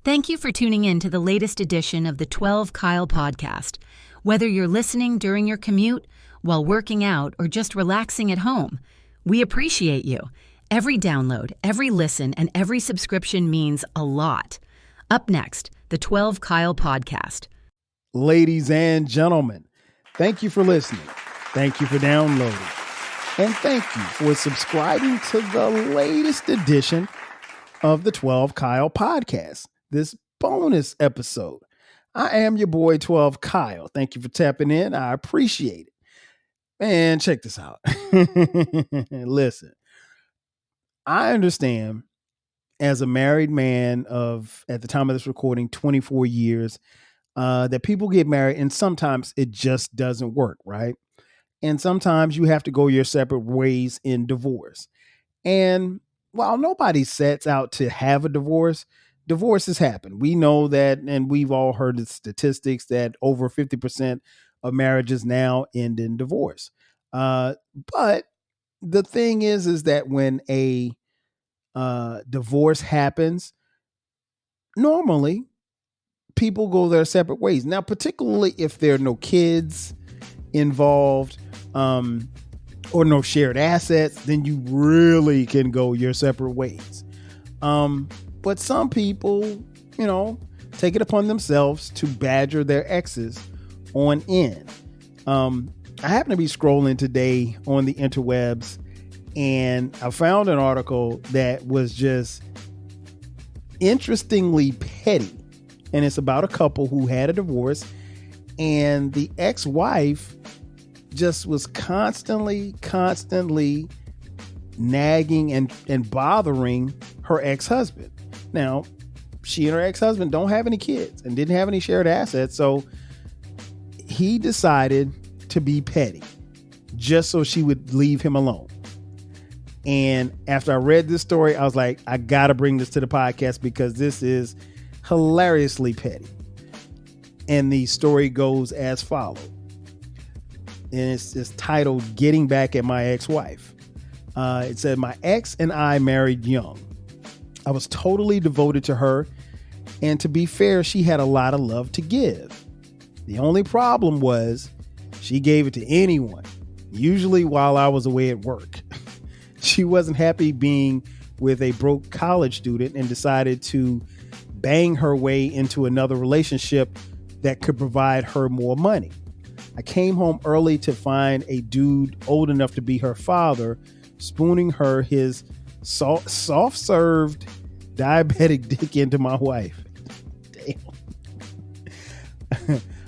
Thank you for tuning in to the latest edition of the 12 Kyle podcast. Whether you're listening during your commute, while working out, or just relaxing at home, we appreciate you. Every download, every listen, and every subscription means a lot. Up next, the 12 Kyle podcast. Ladies and gentlemen, thank you for listening. Thank you for downloading. And thank you for subscribing to the latest edition of the 12 Kyle podcast, this bonus episode. I am your boy 12 Kyle. Thank you for tapping in. I appreciate it. Man, check this out. Listen, I understand as a married man of, at the time of this recording, 24 years, that people get married and sometimes it just doesn't work, right? And sometimes you have to go your separate ways in divorce. And while nobody sets out to have a divorce, divorces happen. We know that, and we've all heard the statistics that over 50% of marriages now end in divorce. But the thing is that when a divorce happens, normally people go their separate ways. Now, particularly if there are no kids involved, or no shared assets, then you really can go your separate ways. But some people, take it upon themselves to badger their exes on end. I happen to be scrolling today on the interwebs, and I found an article that was just interestingly petty. And it's about a couple who had a divorce, and the ex-wife just was constantly nagging and bothering her ex-husband. Now, she and her ex-husband don't have any kids and didn't have any shared assets, so he decided to be petty just so she would leave him alone. And after I read this story, I was like, I gotta bring this to the podcast because this is hilariously petty. And the story goes as follows. And it's titled "Getting Back at My Ex-Wife." It said, "My ex and I married young. I was totally devoted to her, and to be fair, she had a lot of love to give. The only problem was she gave it to anyone, usually while I was away at work. She wasn't happy being with a broke college student and decided to bang her way into another relationship that could provide her more money. I came home early to find a dude old enough to be her father spooning her his soft-served diabetic dick into my wife. Damn.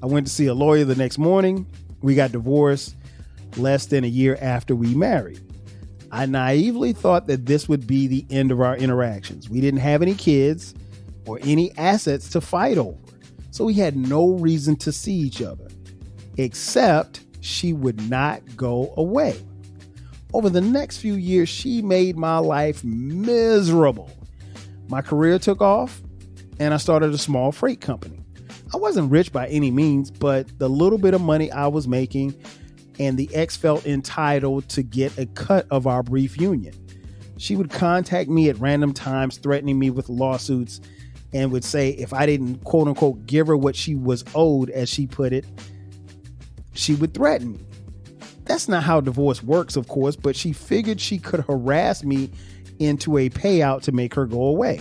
I went to see a lawyer the next morning. We got divorced less than a year after we married. I naively thought that this would be the end of our interactions. We didn't have any kids or any assets to fight over, so we had no reason to see each other, except she would not go away. Over the next few years, she made my life miserable. My career took off, and I started a small freight company. I wasn't rich by any means, but the little bit of money I was making, and the ex felt entitled to get a cut of our brief union. She would contact me at random times, threatening me with lawsuits, and would say if I didn't, quote unquote, give her what she was owed, as she put it, she would threaten me. That's not how divorce works, of course, but she figured she could harass me into a payout to make her go away.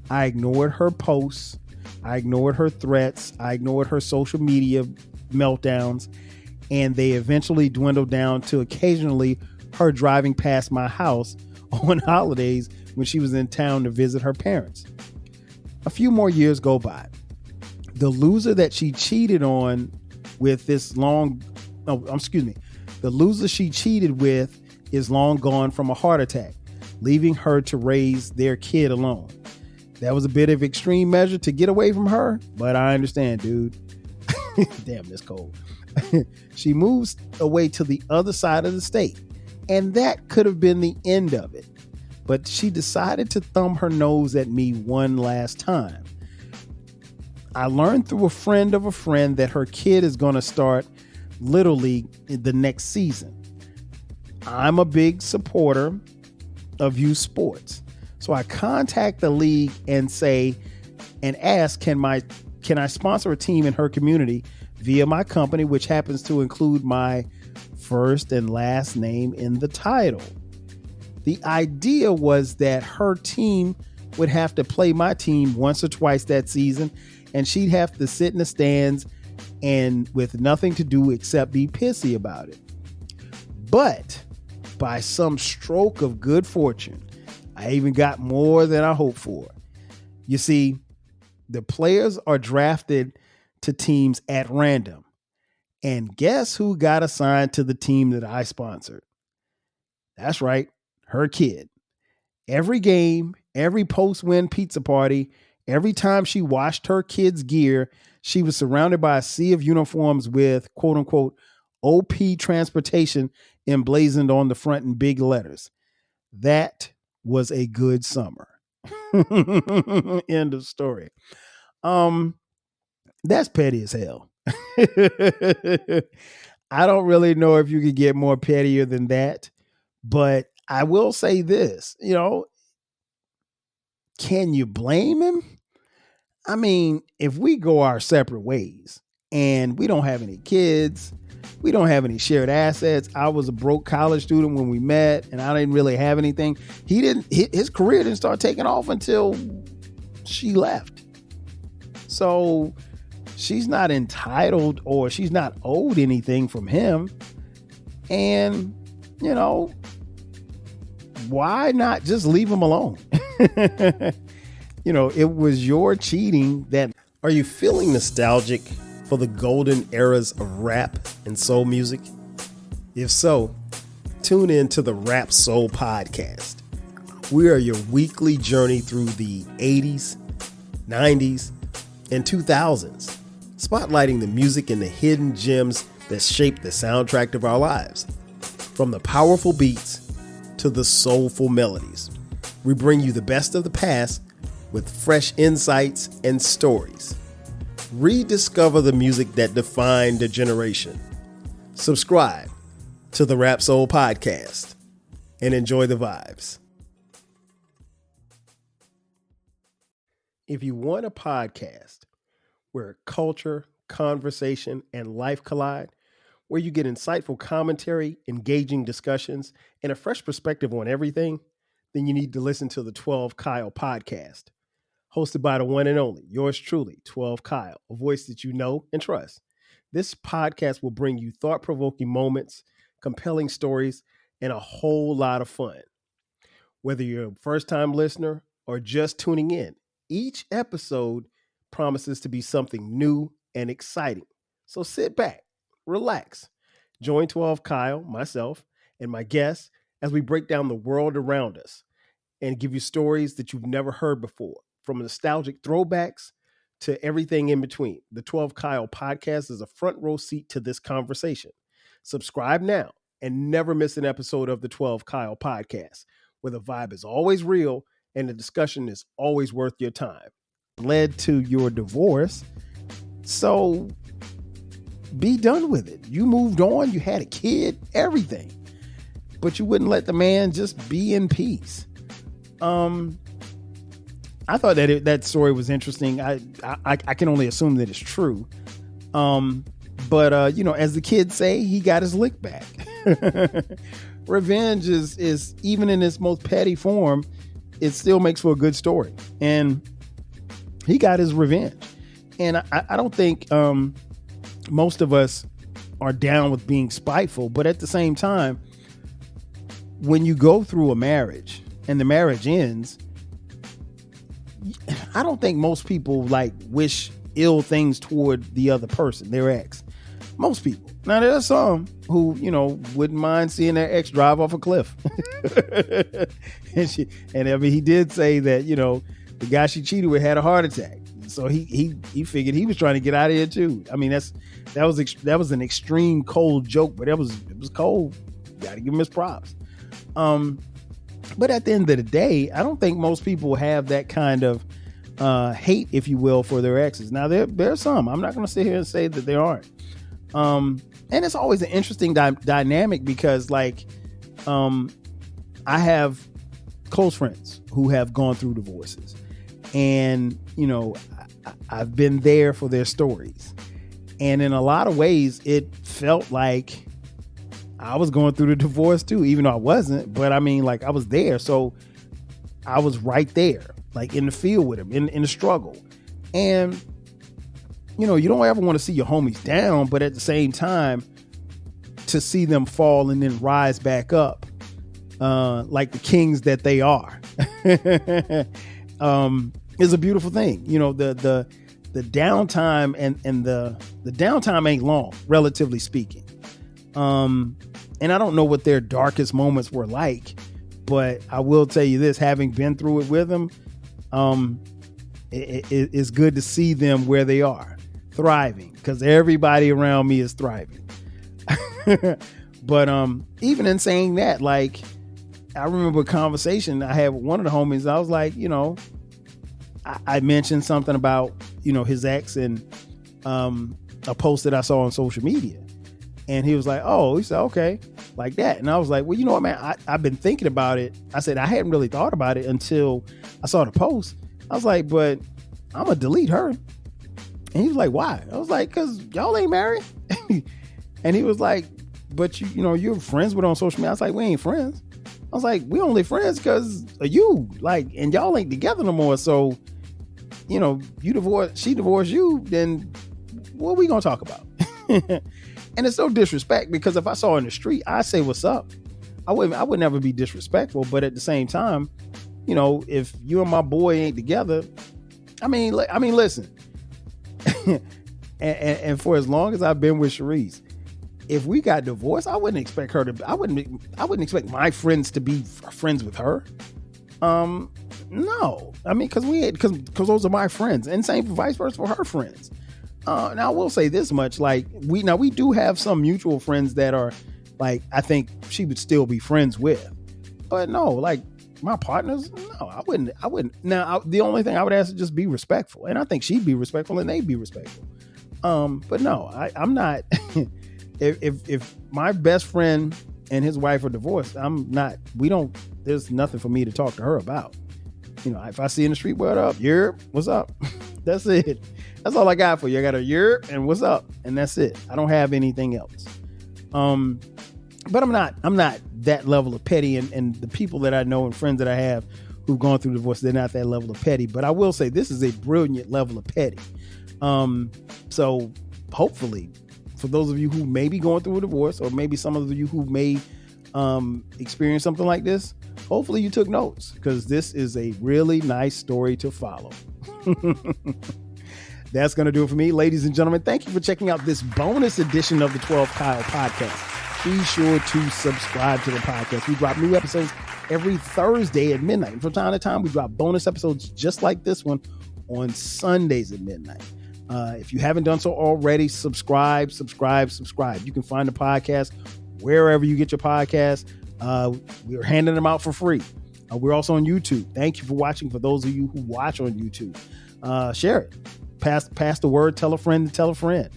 I ignored her posts. I ignored her threats. I ignored her social media meltdowns, and they eventually dwindled down to occasionally her driving past my house on holidays when she was in town to visit her parents. A few more years go by. The loser that she cheated on with the loser she cheated with is long gone from a heart attack, leaving her to raise their kid alone. That was a bit of extreme measure to get away from her, but I understand, dude. Damn, that's cold. She moves away to the other side of the state, and that could have been the end of it. But she decided to thumb her nose at me one last time. I learned through a friend of a friend that her kid is going to start Little League in the next season. I'm a big supporter of youth sports. So I contact the league and say, and asked, can I sponsor a team in her community via my company, which happens to include my first and last name in the title. The idea was that her team would have to play my team once or twice that season, and she'd have to sit in the stands and with nothing to do except be pissy about it. But by some stroke of good fortune, I even got more than I hoped for. You see, the players are drafted to teams at random. And guess who got assigned to the team that I sponsored? That's right, her kid. Every game, every post-win pizza party, every time she washed her kid's gear, she was surrounded by a sea of uniforms with quote unquote OP transportation emblazoned on the front in big letters. That was a good summer. End of story. That's petty as hell. I don't really know if you could get more pettier than that, but I will say this, can you blame him? I mean, if we go our separate ways and we don't have any kids, we don't have any shared assets. I was a broke college student when we met and I didn't really have anything. His career didn't start taking off until she left. So she's not entitled or she's not owed anything from him. And, why not just leave him alone? It was your cheating that. Are you feeling nostalgic for the golden eras of rap and soul music? If so, tune in to the Rap Soul Podcast. We are your weekly journey through the 80s, 90s, and 2000s, spotlighting the music and the hidden gems that shaped the soundtrack of our lives. From the powerful beats to the soulful melodies, we bring you the best of the past with fresh insights and stories. Rediscover the music that defined a generation. Subscribe to the Rap Soul Podcast and enjoy the vibes. If you want a podcast where culture, conversation, and life collide, where you get insightful commentary, engaging discussions, and a fresh perspective on everything, then you need to listen to the 12 Kyle podcast. Hosted by the one and only, yours truly, 12 Kyle, a voice that you know and trust. This podcast will bring you thought-provoking moments, compelling stories, and a whole lot of fun. Whether you're a first-time listener or just tuning in, each episode promises to be something new and exciting. So sit back, relax, join 12 Kyle, myself, and my guests as we break down the world around us and give you stories that you've never heard before, from nostalgic throwbacks to everything in between. The 12 Kyle podcast is a front row seat to this conversation. Subscribe now and never miss an episode of the 12 Kyle podcast, where the vibe is always real and the discussion is always worth your time. Led to your divorce, so be done with it. You moved on, you had a kid, everything, but you wouldn't let the man just be in peace. I thought that story was interesting. I can only assume that it's true. But as the kids say, he got his lick back. Revenge is even in its most petty form, it still makes for a good story. And he got his revenge. And I don't think most of us are down with being spiteful, but at the same time, when you go through a marriage and the marriage ends, I don't think most people wish ill things toward the other person, their ex. Most people. Now there are some who, wouldn't mind seeing their ex drive off a cliff. and he did say that, the guy she cheated with had a heart attack. So he figured he was trying to get out of here too. I mean, that was an extreme cold joke, but it was cold. You got to give him his props. But at the end of the day, I don't think most people have that kind of hate, if you will, for their exes. Now, there are some. I'm not going to sit here and say that there aren't. And it's always an interesting dynamic because, I have close friends who have gone through divorces. And, I've been there for their stories. And in a lot of ways, it felt like I was going through the divorce too, even though I wasn't. But I mean, like, I was there. So I was right there, like in the field with him, in the struggle. And, you don't ever want to see your homies down, but at the same time, to see them fall and then rise back up, like the kings that they are, is a beautiful thing. The downtime and the downtime ain't long, relatively speaking. And I don't know what their darkest moments were like, but I will tell you this, having been through it with them, it's good to see them where they are, thriving, because everybody around me is thriving. But even in saying that, like, I remember a conversation I had with one of the homies. I was like, I mentioned something about, his ex and a post that I saw on social media. And he was like, oh, he said, okay, like that. And I was like, well, you know what, man, I've been thinking about it. I said, I hadn't really thought about it until I saw the post. I was like, but I'm going to delete her. And he was like, why? I was like, because y'all ain't married. And he was like, but you're friends with her on social media. I was like, we ain't friends. I was like, we only friends because of you. Like, and y'all ain't together no more. So, you divorced, she divorced you, then what are we going to talk about? And it's no disrespect, because if I saw her in the street, I'd say, what's up? I would never be disrespectful. But at the same time, if you and my boy ain't together, I mean, listen, and for as long as I've been with Sharice, if we got divorced, I wouldn't expect I wouldn't expect my friends to be friends with her. No, I mean, because those are my friends, and same for vice versa for her friends. Now I will say this much, like we do have some mutual friends that are like, I think she would still be friends with, but no, like my partners, no, I wouldn't. Now, the only thing I would ask is just be respectful, and I think she'd be respectful and they'd be respectful. But no, I'm not. If my best friend and his wife are divorced, there's nothing for me to talk to her about. If I see in the street, what up? Yerp, what's up? That's it. That's all I got for you. I got a yerp and what's up, and that's it. I don't have anything else. But I'm not that level of petty, and the people that I know and friends that I have who've gone through divorce, they're not that level of petty. But I will say this is a brilliant level of petty. So hopefully, for those of you who may be going through a divorce, or maybe some of you who may experience something like this, hopefully you took notes, because this is a really nice story to follow. That's going to do it for me, ladies and gentlemen. Thank you for checking out this bonus edition of the 12 Kyle podcast. Be sure to subscribe to the podcast. We drop new episodes every Thursday at midnight. And from time to time, we drop bonus episodes just like this one on Sundays at midnight. If you haven't done so already, subscribe. You can find the podcast wherever you get your podcast. We're handing them out for free. We're also on YouTube. Thank you for watching. For those of you who watch on YouTube, share it. Pass the word. Tell a friend to tell a friend.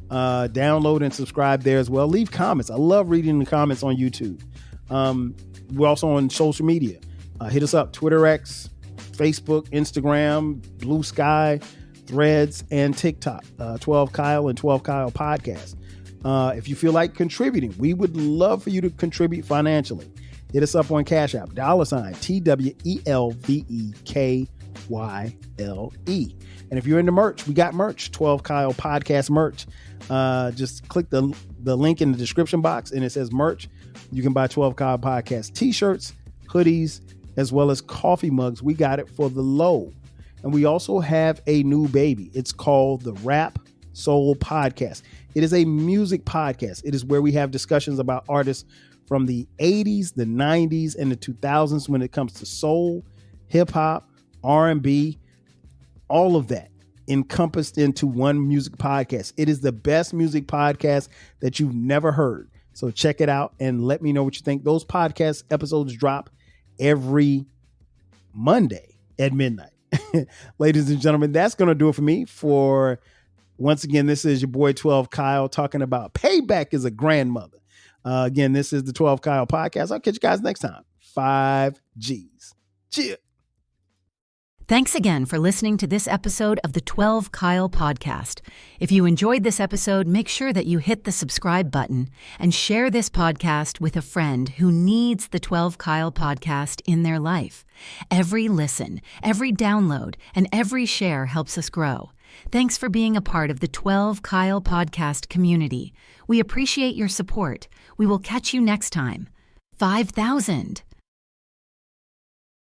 Download and subscribe there as well. Leave comments. I love reading the comments on YouTube. We're also on social media. Hit us up. Twitter, X, Facebook, Instagram, Blue Sky, Threads, and TikTok. 12 Kyle and 12 Kyle podcast. If you feel like contributing, we would love for you to contribute financially. Hit us up on Cash App, $TWELVEKYLE. And if you're into merch, we got merch, 12 Kyle podcast merch. Just click the link in the description box and it says merch. You can buy 12 Kyle podcast t-shirts, hoodies, as well as coffee mugs. We got it for the low. And we also have a new baby. It's called the Rap Soul Podcast. It is a music podcast. It is where we have discussions about artists from the 80s, the 90s, and the 2000s when it comes to soul, hip hop, R&B, all of that encompassed into one music podcast. It is the best music podcast that you've never heard. So check it out and let me know what you think. Those podcast episodes drop every Monday at midnight. Ladies and gentlemen, that's going to do it for me. Once again, this is your boy 12 Kyle talking about Payback is a grandmother. Again, this is the 12 Kyle podcast. I'll catch you guys next time. 5 G's. Cheers. Thanks again for listening to this episode of the 12 Kyle podcast. If you enjoyed this episode, make sure that you hit the subscribe button and share this podcast with a friend who needs the 12 Kyle podcast in their life. Every listen, every download, and every share helps us grow. Thanks for being a part of the 12 Kyle podcast community. We appreciate your support. We will catch you next time. 5,000.